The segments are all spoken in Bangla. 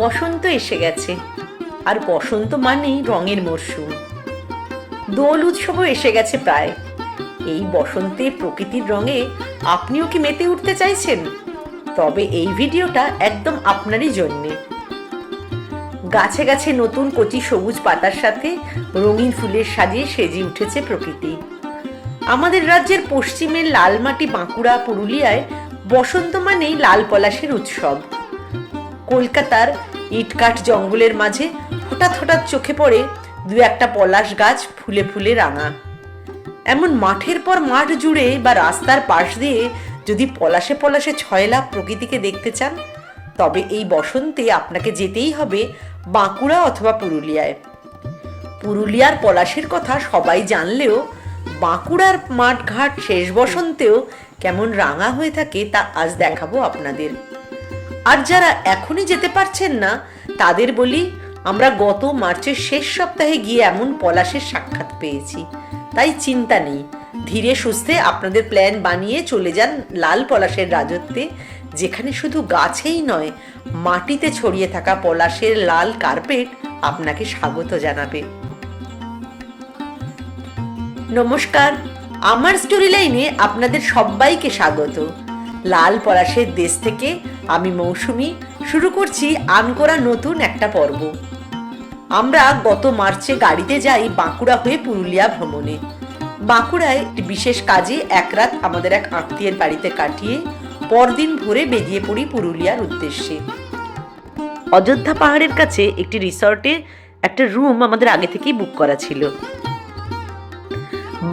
বসন্ত এসে গেছে, আর বসন্ত মানেই রঙের মরশুম। দোল উৎসবও এসে গেছে প্রায়। এই বসন্তে প্রকৃতির রঙে আপনিও কি মেতে উঠতে চাইছেন? তবে এই ভিডিওটা একদম আপনারই জন্যে। গাছে গাছে নতুন কচি সবুজ পাতার সাথে রঙিন ফুলের সাজে সেজে উঠেছে প্রকৃতি। আমাদের রাজ্যের পশ্চিমের লাল মাটি বাঁকুড়া, পুরুলিয়ায় বসন্ত মানেই লাল পলাশের উৎসব। কলকাতার ইটকাঠ জঙ্গলের মাঝে হঠাৎ হঠাৎ চোখে পড়ে দু একটা পলাশ গাছ ফুলে ফুলে রাঙা। এমন মাঠের পর মাঠ জুড়ে বা রাস্তার পাশ দিয়ে যদি পলাশে পলাশে ছয়লাভ প্রকৃতিকে দেখতে চান, তবে এই বসন্তে আপনাকে যেতেই হবে বাঁকুড়া অথবা পুরুলিয়ায়। পুরুলিয়ার পলাশের কথা সবাই জানলেও বাঁকুড়ার মাঠঘাট শেষ বসন্তেও কেমন রাঙা হয়ে থাকে তা আজ দেখাবো আপনাদের। আর যারা এখনই যেতে পারছেন না তাদের বলি, আমরা গত মার্চের শেষ সপ্তাহে গিয়ে এমন পলাশের সাক্ষাৎ পেয়েছি। তাই চিন্তা নেই, ধীরে সুস্থে আপনাদের প্ল্যান বানিয়ে চলে যান লাল পলাশের রাজত্বে, যেখানে শুধু গাছেই নয়, মাটিতে ছড়িয়ে থাকা পলাশের লাল কার্পেট আপনাকে স্বাগত জানাবে। নমস্কার, আমার স্টোরি লাইনে আপনাদের সবাইকে স্বাগত। লাল পলাশের দেশ থেকে আমি মৌসুমি শুরু করছি আনকোরা নতুন একটা পর্ব। আমরা গত মার্চে গাড়িতে যাই বাঁকুড়া হয়ে পুরুলিয়া ভ্রমণে। বাঁকুড়ায় একটি বিশেষ কাজে এক রাত আমাদের এক আত্মীয়ের বাড়িতে কাটিয়ে পরদিন ভোরে বেরিয়ে পড়ি পুরুলিয়ার উদ্দেশ্যে। অযোধ্যা পাহাড়ের কাছে একটি রিসর্টে একটা রুম আমাদের আগে থেকেই বুক করা ছিল।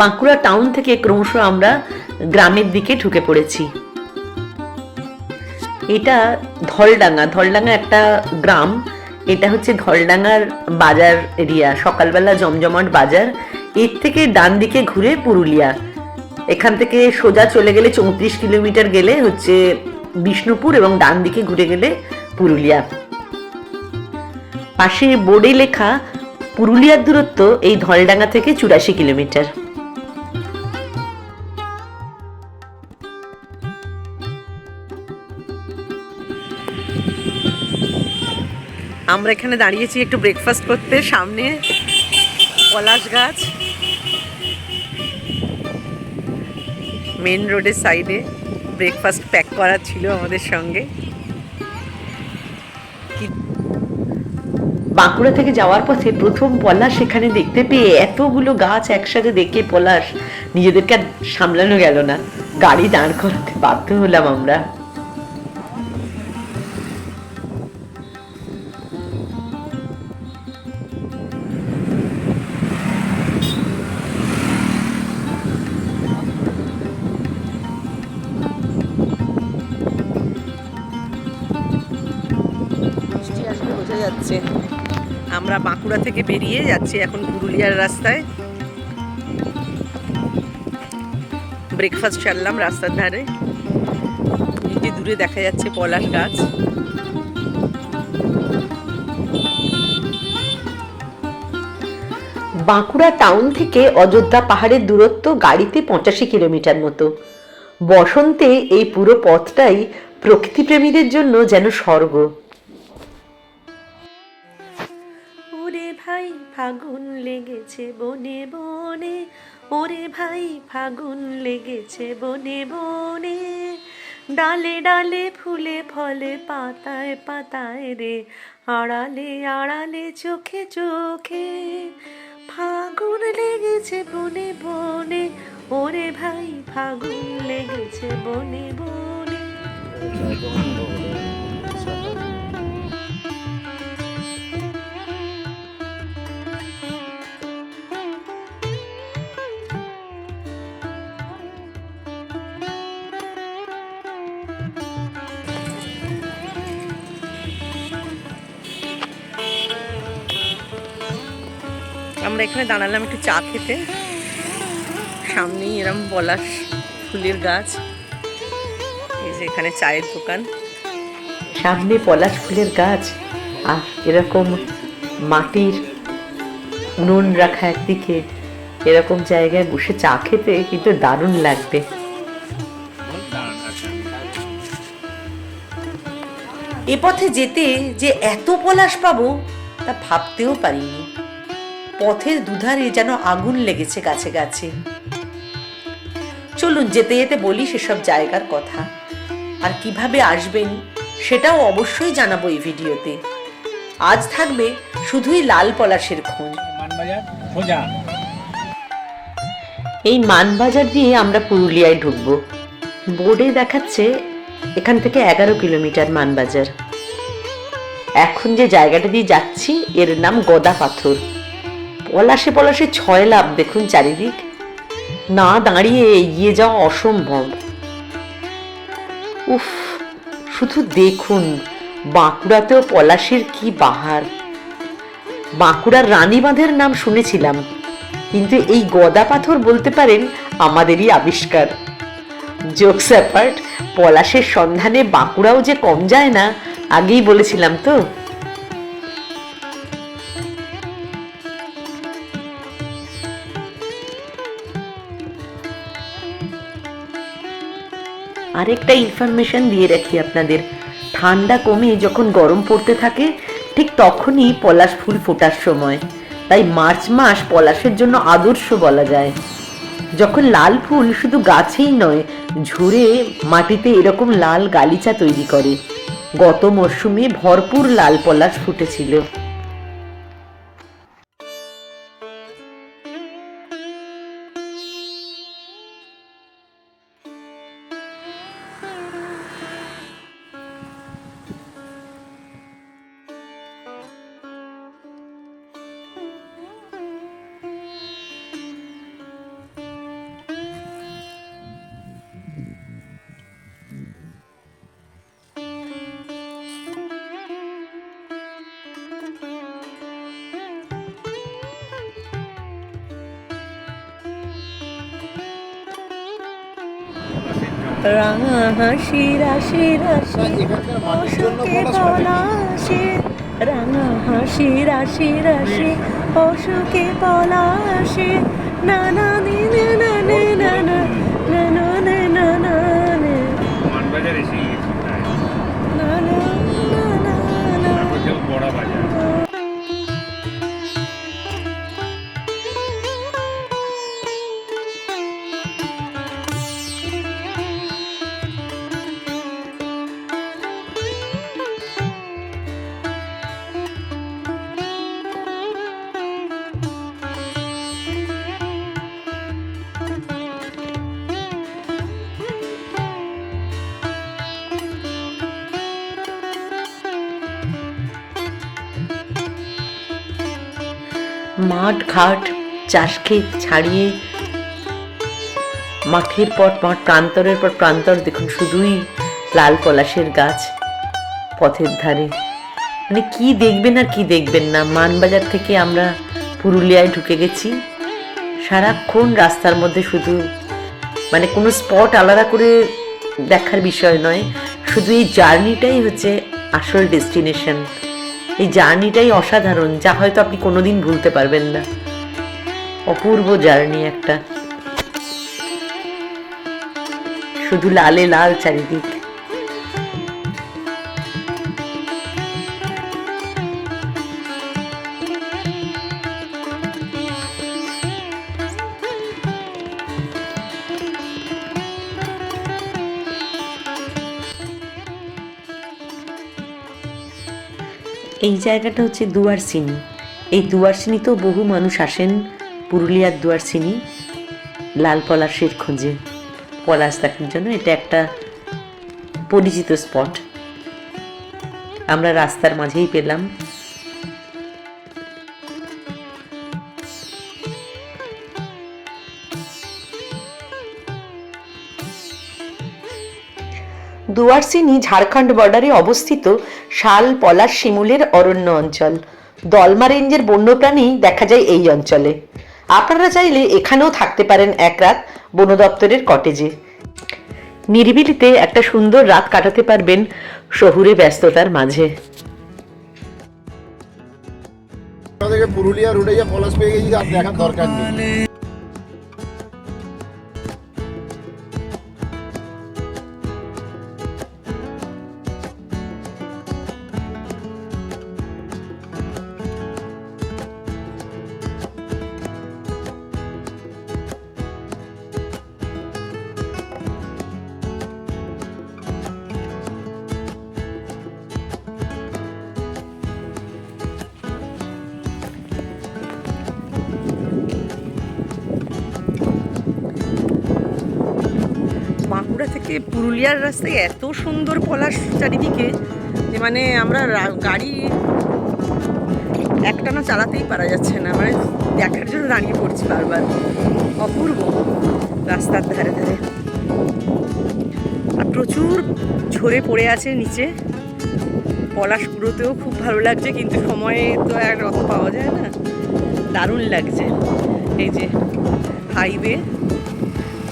বাঁকুড়া টাউন থেকে ক্রমশ আমরা গ্রামের দিকে ঢুকে পড়েছি। এটা ধলডাঙ্গা একটা গ্রাম। এটা হচ্ছে ধলডাঙ্গার বাজার এরিয়া, সকালবেলা জমজমাট বাজার। এর থেকে ডান দিকে ঘুরে পুরুলিয়া। এখান থেকে সোজা চলে গেলে 34 কিলোমিটার গেলে হচ্ছে বিষ্ণুপুর, এবং ডান দিকে ঘুরে গেলে পুরুলিয়া। পাশে বোর্ডে লেখা পুরুলিয়ার দূরত্ব এই ধলডাঙ্গা থেকে 84 কিলোমিটার। আমরা এখানে দাঁড়িয়েছি একটু ব্রেকফাস্ট করতে। সামনে পলাশ গাছ, মেন রোডের সাইডে। ব্রেকফাস্ট প্যাক করা ছিল আমাদের সঙ্গে। বাঁকুড়া থেকে যাওয়ার পথে প্রথম পলাশ এখানে দেখতে পেয়ে এতগুলো গাছ একসাথে দেখে পলাশ নিজেদেরকে আর সামলানো গেল না, গাড়ি দাঁড় করাতে বাধ্য হলাম আমরা। যাচ্ছে আমরা বাঁকুড়া থেকে বেরিয়ে যাচ্ছি এখন পুরুলিয়ার রাস্তায়। ব্রেকফাস্ট সারলাম রাস্তার ধারে। একটু দূরে দেখা যাচ্ছে পলাশ গাছ। বাঁকুড়া টাউন থেকে অযোধ্যা পাহাড়ের দূরত্ব গাড়িতে 85 কিলোমিটার মতো। বসন্তে এই পুরো পথটাই প্রকৃতিপ্রেমীদের জন্য যেন স্বর্গ। ওরে ভাই ফাগুন লেগেছে বনে বনে, ওরে ভাই ফাগুন লেগেছে বনে বনে, ডালে ডালে ফুলে ফলে পাতায় পাতায় রে, আড়ালে আড়ালে চোখে চোখে, ফাগুন লেগেছে বনে বনে, ওরে ভাই ফাগুন লেগেছে বনে বনে। আমরা এখানে দাঁড়ালাম একটু চা খেতে। সামনেই এরকম পলাশ ফুলের গাছ। এই যে এখানে চায়ের দোকান, সামনে পলাশ ফুলের গাছ, আর এরকম মাটির নুন রাখা একদিকে, এরকম জায়গায় বসে চা খেতে কিন্তু দারুণ লাগবে। এ পথে যেতে যে এত পলাশ পাবো তা ভাবতেও পারিনি। পথের দুধারে যেন আগুন লেগেছে গাছে গাছে। চলুন যেতে যেতে বলি সেসব জায়গার কথা, আর কিভাবে আসবেন সেটাও অবশ্যই জানাবো এই ভিডিওতে। আজ থাকবে শুধুই লাল পলাশের খোঁজ। এই মানবাজার দিয়ে আমরা পুরুলিয়ায় ঢুকবো। বোর্ডে দেখাচ্ছে এখান থেকে 11 কিলোমিটার মানবাজার। এখন যে জায়গাটা দিয়ে যাচ্ছি এর নাম গদা পাথর। পলাশে পলাশে 6 লাভ, দেখুন চারিদিক, না দাঁড়িয়ে এগিয়ে যাওয়া অসম্ভব। উফ, শুধু দেখুন বাঁকুড়াতেও পলাশের কি বাহার। বাঁকুড়ার রানীবাঁধের নাম শুনেছিলাম, কিন্তু এই গদা পাথর বলতে পারেন আমাদেরই আবিষ্কার। জোকস অ্যাপার্ট, পলাশের সন্ধানে বাঁকুড়াও যে কম যায় না, আগেই বলেছিলাম তো। আরেকটা ইনফরমেশন দিয়ে রাখি আপনাদের, ঠান্ডা কমে যখন গরম পড়তে থাকে ঠিক তখনই পলাশ ফুল ফোটার সময়, তাই মার্চ মাস পলাশের জন্য আদর্শ বলা যায়। যখন লাল ফুল শুধু গাছেই নয়, ঝরে মাটিতে এরকম লাল গালিচা তৈরি করে। গত মরশুমে ভরপুর লাল পলাশ ফুটেছিল। রাঙা হাসি রাশি রাশি অশোকে পলাশে, রাঙা হাসি রাশি রাশি অশোকে পলাশে, না না নে না নে না না না না নে না না নে মানবাজার এসে গেছি না না না না না বড় বাজার। মাঠ ঘাট চাষ ক্ষেত ছাড়িয়ে মাঠের পর মাঠ, প্রান্তরের পর প্রান্তর, দেখুন শুধুই লাল পলাশের গাছ পথের ধারে। মানে কি দেখবেন আর কি দেখবেন না। মানবাজার থেকে আমরা পুরুলিয়ায় ঢুকে গেছি। সারাক্ষণ রাস্তার মধ্যে শুধু, মানে কোনো স্পট আলাদা করে দেখার বিষয় নয়, শুধু এই জার্নিটাই হচ্ছে আসল ডেস্টিনেশন। এই জার্নিটাই অসাধারণ, যা হয়তো আপনি কোনোদিন ভুলতে পারবেন না। অপূর্ব জার্নি একটা, শুধু লালে লাল চারিদিক। এই জায়গাটা হচ্ছে দুয়ারচিনি। এই দুয়ারচিনিতেও বহু মানুষ আসেন পুরুলিয়ার দুয়ারচিনি লাল পলাশের খোঁজে, পলাশ দেখার জন্য। এটা একটা পরিচিত স্পট, আমরা রাস্তার মাঝেই পেলাম। দুয়ারচিনি ঝাড়খণ্ড বর্ডারে অবস্থিত শাল, পলাশ, শিমুলের অরণ্য অঞ্চল। দলমা রেঞ্জের বন্যপ্রাণী দেখা যায় এই অঞ্চলে। আপনারা চাইলে এখানেও থাকতে পারেন এক রাত বন দপ্তরের কটেজে। নিরিবিলিতে একটা সুন্দর রাত কাটাতে পারবেন শহুরে ব্যস্ততার মাঝে। পুরুলিয়া রোডে পলাশ পেয়ে গেছি, আর দেখার দরকার নেই। বাঁকুড়া থেকে পুরুলিয়ার রাস্তায় এত সুন্দর পলাশ চারিদিকে যে মানে আমরা গাড়ি একটানা চালাতেই পারা যাচ্ছে না, মানে দেখার জন্য দাঁড়িয়ে পড়ছি বারবার। অপূর্ব রাস্তার ধারে ধারে, আর প্রচুর ঝরে পড়ে আছে নিচে। পলাশ কুড়োতেও খুব ভালো লাগছে, কিন্তু সময়ে তো আর অত পাওয়া যায় না। দারুণ লাগছে। এই যে হাইওয়ে,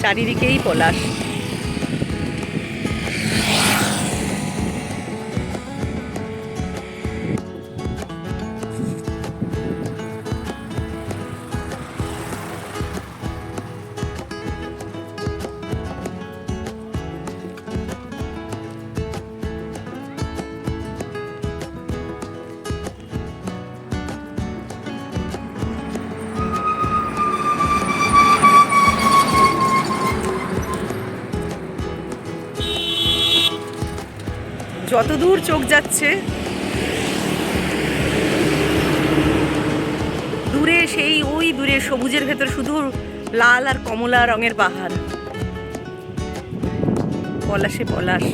চারিদিকেই পলাশ। যত দূর চোখ যাচ্ছে দূরে, সেই ওই দূরে সবুজের ভেতর শুধু লাল আর কমলা রঙের পাহাড়, পলাশে পলাশ।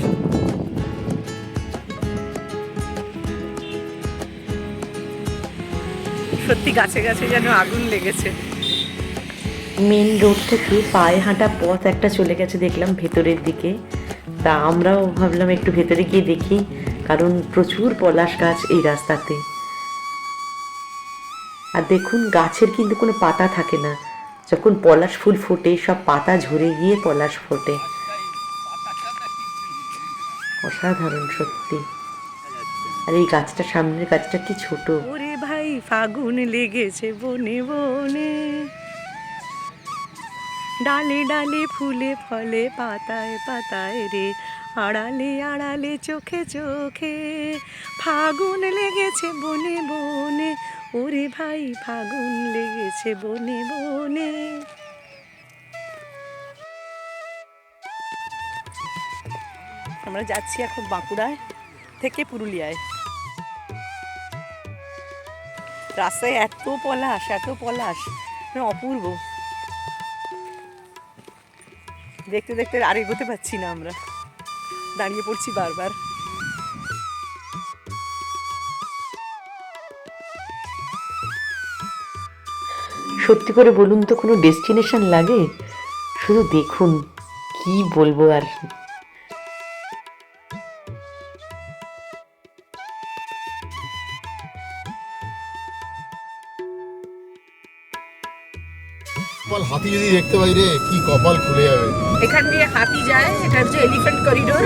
সত্যি গাছে গাছে যেন আগুন লেগেছে। মেন রোড থেকে পায়ে হাঁটা পথ একটা চলে গেছে দেখলাম ভেতরের দিকে। তা আমরাও ভাবলাম একটু ভেতরে গিয়ে দেখি, কারণ প্রচুর পলাশ গাছ এই রাস্তাতে। আর দেখুন, গাছের কিন্তু কোনো পাতা থাকে না। যখন পলাশ ফুল ফোটে সব পাতা ঝরে গিয়ে পলাশ ফোটে। অসাধারণ সত্যি। আর এই গাছটা, সামনের গাছটা কি ছোট। ওরে ভাই ফাগুন লেগেছে বনে বনে, ডালে ডালে ফুলে ফলে পাতায় পাতায় রে, আড়ালে আড়ালে চোখে চোখে, ফাগুন লেগেছে বনে বনে, ওরে ভাই ফাগুন লেগেছে বনে বনে। আমরা যাচ্ছি এখন বাঁকুড়ায় থেকে পুরুলিয়ায়। রাস্তায় এত পলাশ, এত পলাশ, অপূর্ব। দেখতে দেখতে আর এগোতে পারছি না, আমরা দাঁড়িয়ে পড়ছি বারবার। সত্যি করে বলুন তো, কোনো ডেস্টিনেশন লাগে? শুধু দেখুন, কি বলবো আর। হাতি যদি দেখতে পাই রে, কি কপাল খুলে যাবে। এখান দিয়ে হাতি যায়, এটা হচ্ছে এলিফ্যান্ট করিডোর,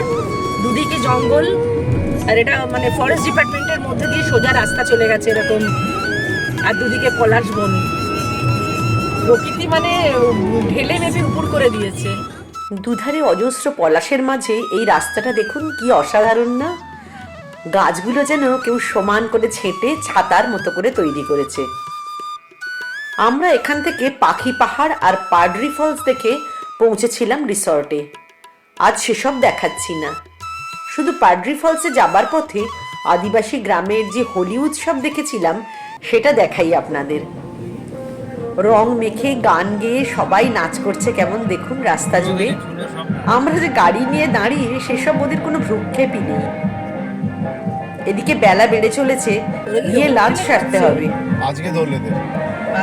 দুদিকে জঙ্গল, আর এটা মানে ফরেস্ট ডিপার্টমেন্টের মধ্যে দিয়ে সোজা রাস্তা চলে গেছে এরকম, আর দুদিকে পলাশ বন। প্রকৃতি মানে ঢেলে মেপে উপর করে দিয়েছে। দুধারে অজস্র পলাশের মাঝে এই রাস্তাটা দেখুন, কি অসাধারণ না? গাছগুলো যেন কেউ সমান করে ছেঁটে ছাতার মতো করে তৈরি করেছে। আমরা এখান থেকে পাখি পাহাড় আর পাডরি ফলস দেখে পৌঁছেছিলাম রিসর্টে। আজ সেসব দেখাচ্ছি না, শুধু পাডরি ফলসে যাবার পথে আদিবাসী গ্রামের যে হোলি উৎসব দেখেছিলাম সেটা দেখাই আপনাদের। রং মেখে গান গেয়ে সবাই নাচ করছে কেমন দেখুন রাস্তা জুড়ে। আমরা যে গাড়ি নিয়ে দাঁড়িয়ে সেসব ওদের কোনো ভ্রুক্ষেপই নেই। এদিকে বেলা বেড়ে চলেছে, গিয়ে লাঞ্চ সারতে হবে। আজকে ধরলে দে,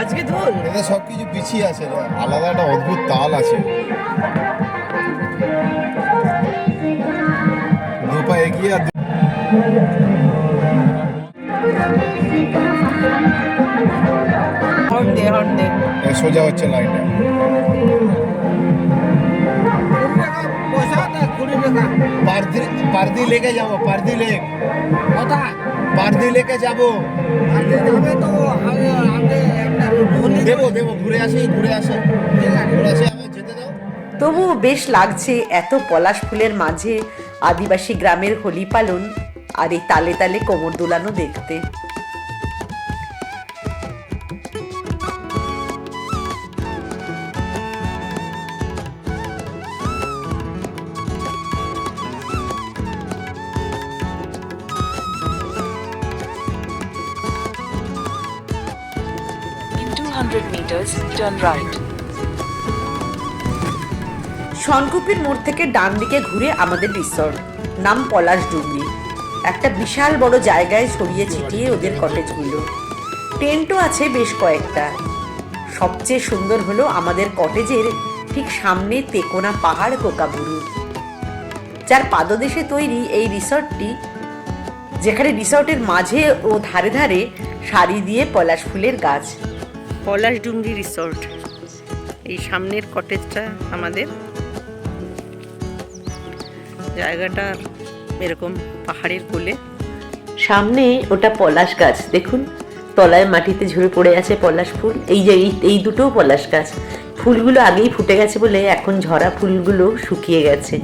আজকে ধর এদের সবকিছু পিছিয়ে আছে, আলাদা একটা অদ্ভুত তাল আছে। দুপা এগিয়ে আর হর্ন দে, হর্ন দে। সোজা হচ্ছে লাইনটা। পারদি লেকে যাবো, পারদি লেক, পারদি লেকে যাবো। দেবো দেবো, ঘুরে আসি ঘুরে আসি ঘুরে আসি, আমি যেতে দাও। তবুও বেশ লাগছে এত পলাশ ফুলের মাঝে আদিবাসী গ্রামের হোলি পালন আর এই তালে তালে কোমর দোলানো দেখতে। In 200 meters, turn right. শনকুপির মোড় থেকে ডান দিকে ঘুরে আমাদের রিসর্ট, নাম পলাশ ডুবরি। একটা বিশাল বড় জায়গায় ছড়িয়ে ছিটিয়ে ওদের কটেজগুলো, টেন্টও আছে বেশ কয়েকটা। সবচেয়ে সুন্দর হলো আমাদের কটেজের ঠিক সামনে তেকোনা পাহাড় কোকাবুরু, যার পাদদেশে তৈরি এই রিসর্টটি, যেখানে রিসর্টের মাঝে ও ধারে ধারে সারি দিয়ে পলাশ ফুলের গাছ। পলাশ ডুমরি রিসর্ট, এই সামনের কটেজটা আমাদের। জায়গাটা এরকম পাহাড়ের কোলে, সামনে ওটা পলাশ গাছ দেখুন, তলায় মাটিতে ঝরে পড়ে আছে পলাশ ফুল। এই যে এই দুটো পলাশ গাছ, ফুলগুলো আগেই ফুটে গেছে বলে এখন ঝরা ফুলগুলো শুকিয়ে গেছে।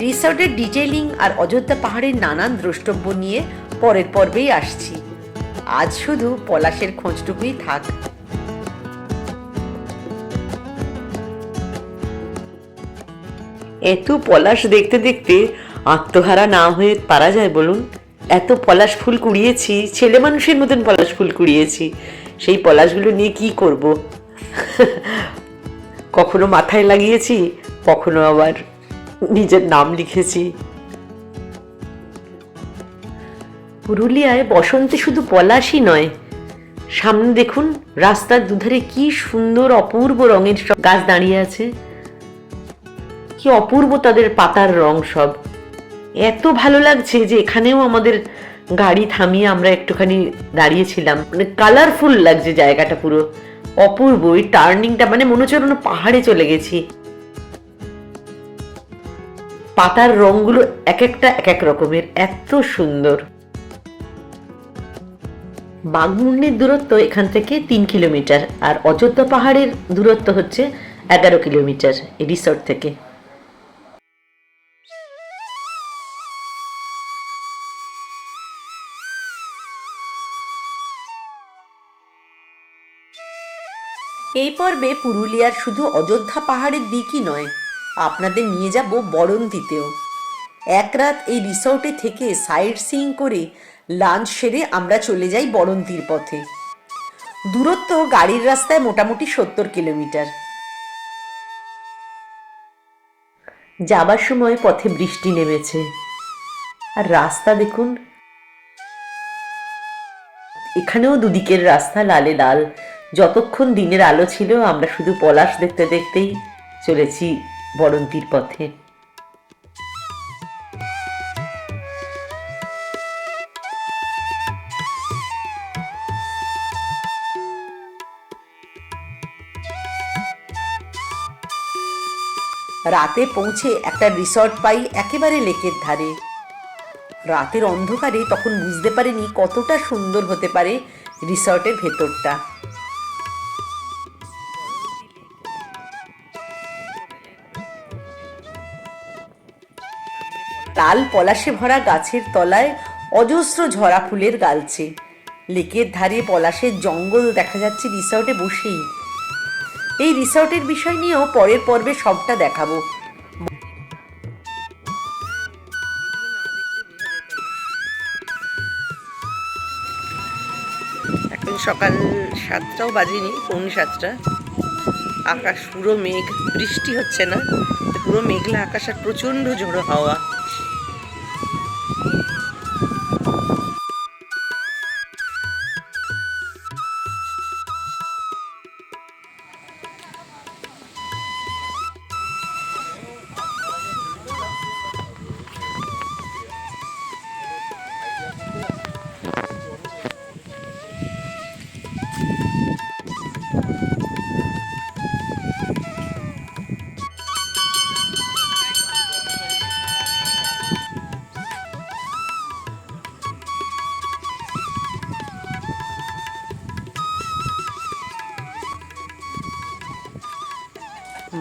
রিসর্টের ডিটেইলিং আর অযোধ্যা পাহাড়ের নানান দ্রষ্টব্য নিয়ে পরের পর্বেই আসছি। আজ শুধু পলাশের খোঁজটুকুই থাক। এত পলাশ দেখতে দেখতে আত্মহারা না হয়ে পারা যায় বলুন? এত পলাশ ফুল কুড়িয়েছি, ছেলে মানুষের মতন পলাশ ফুল কুড়িয়েছি। সেই পলাশগুলো নিয়ে কি করব? কখনো মাথায় লাগিয়েছি, কখনো আবার নিজের নাম লিখেছি। পুরুলিয়ায় বসন্তে শুধু পলাশই নয়, সামনে দেখুন রাস্তার দুধারে কি সুন্দর অপূর্ব রঙের সব গাছ দাঁড়িয়ে আছে। কি অপূর্ব তাদের পাতার রং সব। এত ভালো লাগছে যে এখানেও আমাদের গাড়ি থামিয়ে আমরা একটুখানি দাঁড়িয়েছিলাম। মানে কালারফুল লাগছে জায়গাটা, পুরো অপূর্ব। ওই টার্নিংটা মানে মনে হচ্ছে কোনো পাহাড়ে চলে গেছি। পাতার রংগুলো এক একটা এক এক রকমের, এত সুন্দর। বাঘমুন্ডির দূরত্ব এখান থেকে 3 কিলোমিটার, আর অযোধ্যা পাহাড়ের দূরত্ব হচ্ছে 11 কিলোমিটার এই রিসর্ট থেকে। এই পর্বে পুরুলিয়ার শুধু অযোধ্যা পাহাড়ের দিকই নয়, আপনাদের নিয়ে যাব বড়ন্তিতেও। এক রাত এই রিসর্টে থেকে সাইট সিইং করে লাঞ্চ সেরে আমরা চলে যাই বড়ন্তির পথে। দূরত্ব গাড়ির রাস্তায় মোটামুটি 70 কিলোমিটার। যাবার সময় পথে বৃষ্টি নেমেছে, আর রাস্তা দেখুন, এখানেও দুদিকের রাস্তা লালে লাল। যতক্ষণ দিনের আলো ছিল আমরা শুধু পলাশ দেখতে দেখতেই চলেছি বড়ন্তির পথে। রাতে পৌঁছে একটা রিসর্ট পাই একেবারে লেকের ধারে। রাতের অন্ধকারে তখন বুঝতে পারিনি কতটা সুন্দর হতে পারে রিসর্টের ভেতরটা। লাল পলাশে ভরা গাছের তলায় অজস্র ঝরা ফুলের গালছে। লেকের ধারে পলাশের জঙ্গল দেখা যাচ্ছে রিসর্টে বসেই। এই রিসর্টের বিষয় নিয়েও পরের পর্বে সবটা দেখাবো। এখন সকাল 7টাও বাজেনি, 6:45। আকাশ পুরো মেঘ, বৃষ্টি হচ্ছে না, পুরো মেঘলা আকাশ আর প্রচন্ড ঝোড়ো হাওয়া।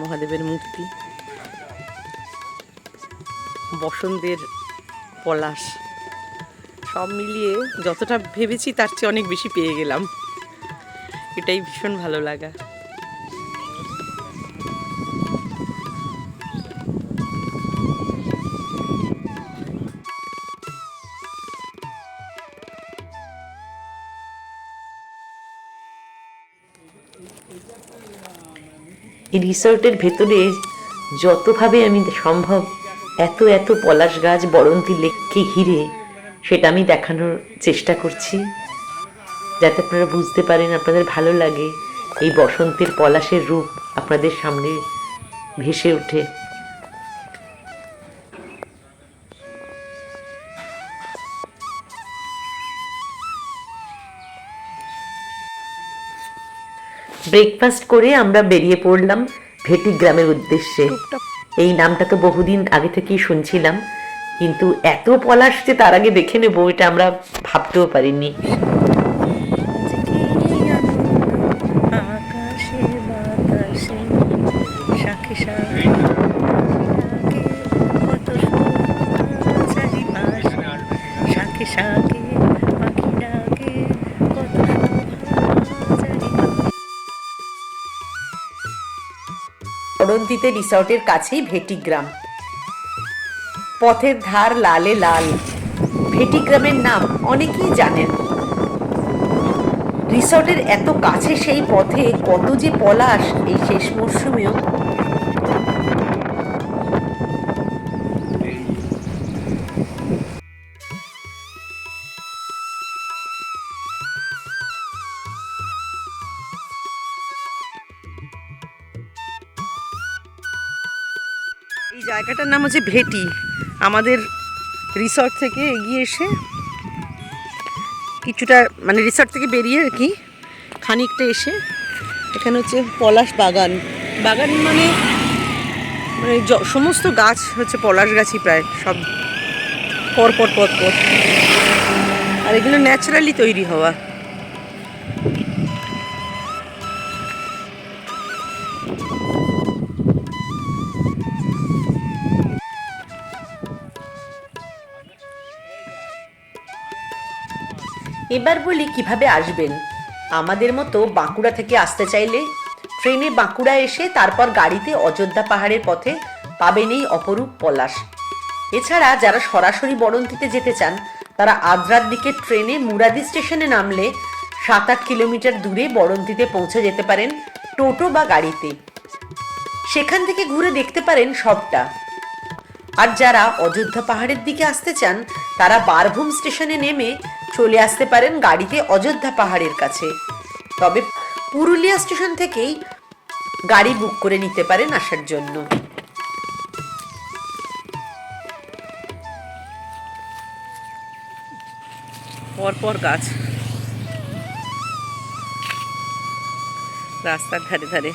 মহাদেবের মূর্তি, বসন্তের পলাশ, সব মিলিয়ে যতটা ভেবেছি তার চেয়ে অনেক বেশি পেয়ে গেলাম। এটাই ভীষণ ভালো লাগা। এই রিসর্টের ভেতরে যতভাবে আমি সম্ভব এত এত পলাশ গাছ বরন্তী লেককে ঘিরে সেটা আমি দেখানোর চেষ্টা করছি, যাতে আপনারা বুঝতে পারেন, আপনাদের ভালো লাগে। এই বসন্তের পলাশের রূপ আপনাদের সামনে ভেসে ওঠে। ব্রেকফাস্ট করে আমরা বেরিয়ে পড়লাম ভেটি গ্রামের উদ্দেশ্যে। এই নামটা তো বহুদিন আগে থেকেই শুনছিলাম, কিন্তু এত পলাশ যে তার আগে দেখে নেবো এটা আমরা ভাবতেও পারিনি। বরন্তীতে রিসর্টের কাছেই ভেটি গ্রাম। পথের ধার লালে লাল। ভেটি গ্রামের নাম অনেকেই জানেন। রিসর্টের এত কাছে সেই পথে কত যে পলাশ এই শেষ মরশুমেও। এই জায়গাটার নাম হচ্ছে ভেটি। আমাদের রিসর্ট থেকে এগিয়ে এসে কিছুটা মানে রিসর্ট থেকে বেরিয়ে আর কি খানিকটা এসে এখানে হচ্ছে পলাশ বাগান। বাগান মানে মানে সমস্ত গাছ হচ্ছে পলাশ গাছই, প্রায় সব পর পর পর পর। আর এগুলো ন্যাচারালি তৈরি হওয়া। এবার বলি কিভাবে আসবেন। আমাদের মতো বাঁকুড়া থেকে আসতে চাইলে ট্রেনে বাঁকুড়া এসে তারপর গাড়িতে অযোধ্যা পাহাড়ের পথে পাবেন এই অপরূপ পলাশ। এছাড়া যারা সরাসরি বরন্তীতে যেতে চান তারা আদ্রার দিকে ট্রেনে মুরাদি স্টেশনে নামলে 7-8 কিলোমিটার দূরে বরন্তীতে পৌঁছে যেতে পারেন টোটো বা গাড়িতে। সেখান থেকে ঘুরে দেখতে পারেন সবটা। আর যারা অযোধ্যা পাহাড়ের দিকে আসতে চান তারা বারভূম স্টেশনে নেমে চলে আসতে পারেন গাড়িতে অযোধ্যা পাহাড়ের কাছে। তবে পুরুলিয়া স্টেশন থেকেই গাড়ি বুক করে নিতে পারেন আসার জন্য। পরপর গাছ রাস্তার ধারে ধারে।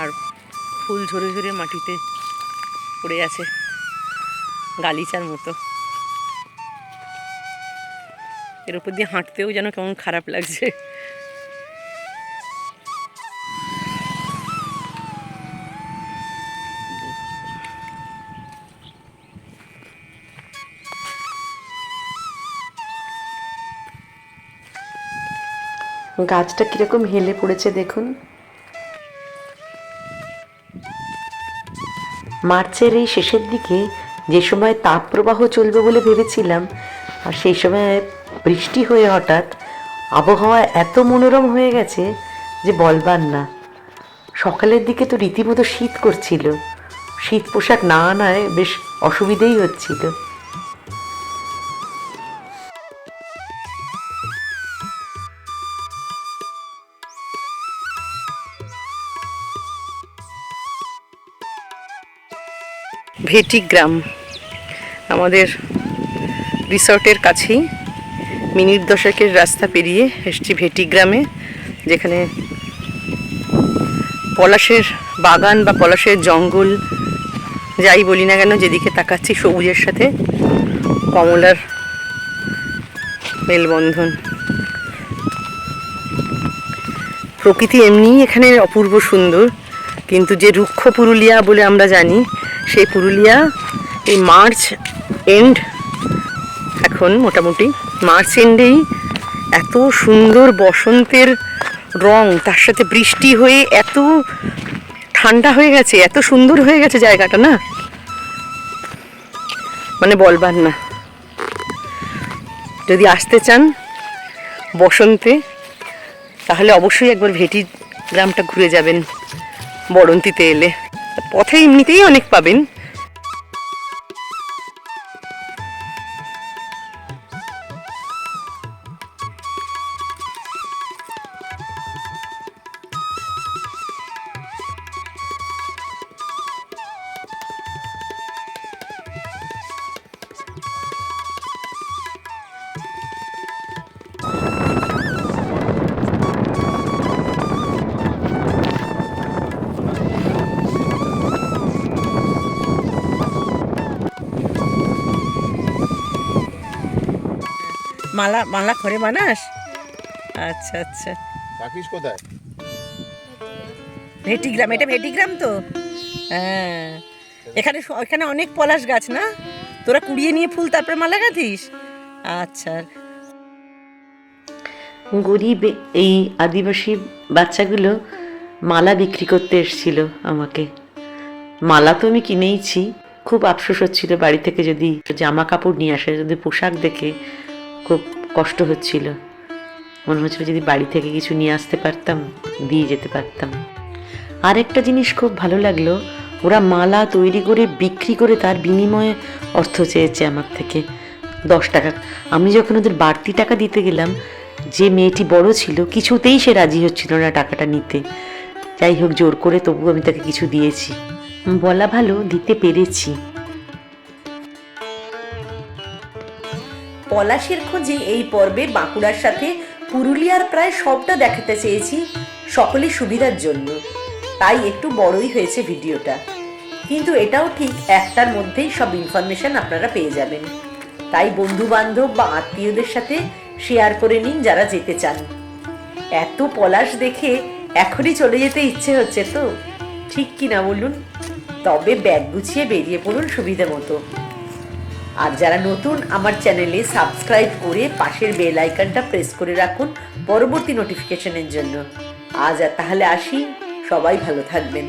আর ফুল ঝরে ঝরে মাটিতে পড়ে আছে গালিচার মতো। এর উপর দিয়ে হাঁটতেও যেন কেমন খারাপ লাগছে। গাছটা কিরকম হেলে পড়েছে দেখুন। মার্চের এই শেষের দিকে যে সময় তাপপ্রবাহ চলবে বলে ভেবেছিলাম, আর সেই সময় বৃষ্টি হয়ে হঠাৎ আবহাওয়া এত মনোরম হয়ে গেছে যে বলবার না। সকালের দিকে তো রীতিমতো শীত করছিল, শীত পোশাক না আনায় বেশ অসুবিধেই হচ্ছিল। ভেটি গ্রাম আমাদের রিসর্টের কাছেই। মিনিট 10 রাস্তা পেরিয়ে এসছি ভেটি গ্রামে, যেখানে পলাশের বাগান বা পলাশের জঙ্গল যাই বলি না কেন, যেদিকে তাকাচ্ছি সবুজের সাথে কমলার মেলবন্ধন। প্রকৃতি এমনিই এখানে অপূর্ব সুন্দর, কিন্তু যে রুক্ষ পুরুলিয়া বলে আমরা জানি, সেই পুরুলিয়া এই মার্চ এন্ড, এখন মোটামুটি মার্চ এন্ডেই এত সুন্দর বসন্তের রং, তার সাথে বৃষ্টি হয়ে এত ঠান্ডা হয়ে গেছে, এত সুন্দর হয়ে গেছে জায়গাটা, না মানে বলবার না। যদি আসতে চান বসন্তে তাহলে অবশ্যই একবার ভেটি গ্রামটা ঘুরে যাবেন বড়ন্তিতে এলে। পথে এমনিতেই অনেক পাবেন। মালা মালা ঘরে বানাস? আচ্ছা আচ্ছা। রাখিস কোথায়? ভেটিগ্রাম, এটা ভেটিগ্রাম তো? হ্যাঁ, এখানে এখানে অনেক পলাশ গাছ না? তোরা কুড়িয়ে নিয়ে ফুল তারপরে মালা গাঁথিস? আচ্ছা। গরিব এই আদিবাসী বাচ্চাগুলো মালা বিক্রি করতে এসেছিল আমাকে। মালা তো আমি কিনেইছি, খুব আফসোস হচ্ছিল বাড়ি থেকে যদি জামা কাপড় নিয়ে আসে, যদি পোশাক দেখে খুব কষ্ট হচ্ছিল। মনে হচ্ছিল যদি বাড়ি থেকে কিছু নিয়ে আসতে পারতাম, দিয়ে যেতে পারতাম। আরেকটা জিনিস খুব ভালো লাগলো, ওরা মালা তৈরি করে বিক্রি করে তার বিনিময়ে অর্থ চেয়েছে আমার থেকে 10 টাকা। আমি যখন ওদের বাড়তি টাকা দিতে গেলাম, যে মেয়েটি বড় ছিল কিছুতেই সে রাজি হচ্ছিল না টাকাটা নিতে। যাই হোক, জোর করে তবু আমি তাকে কিছু দিয়েছি। বলা ভালো, দিতে পেরেছি। পলাশের খোঁজে এই পর্বে বাঁকুড়ার সাথে পুরুলিয়ার প্রায় সবটা দেখাতে চেয়েছি সকলের সুবিধার জন্য, তাই একটু বড়ই হয়েছে ভিডিওটা। কিন্তু এটাও ঠিক, একটার মধ্যেই সব ইনফরমেশন আপনারা পেয়ে যাবেন। তাই বন্ধু বান্ধব বা আত্মীয়দের সাথে শেয়ার করে নিন যারা যেতে চান। এত পলাশ দেখে এখনই চলে যেতে ইচ্ছে হচ্ছে তো, ঠিক কি না বলুন? তবে ব্যাগ গুছিয়ে বেরিয়ে পড়ুন সুবিধা মতো। আর যারা নতুন, আমার চ্যানেলে সাবস্ক্রাইব করে পাশের বেল আইকনটা প্রেস করে রাখুন পরবর্তী নোটিফিকেশনের জন্য। আজ আর তাহলে আসি, সবাই ভালো থাকবেন।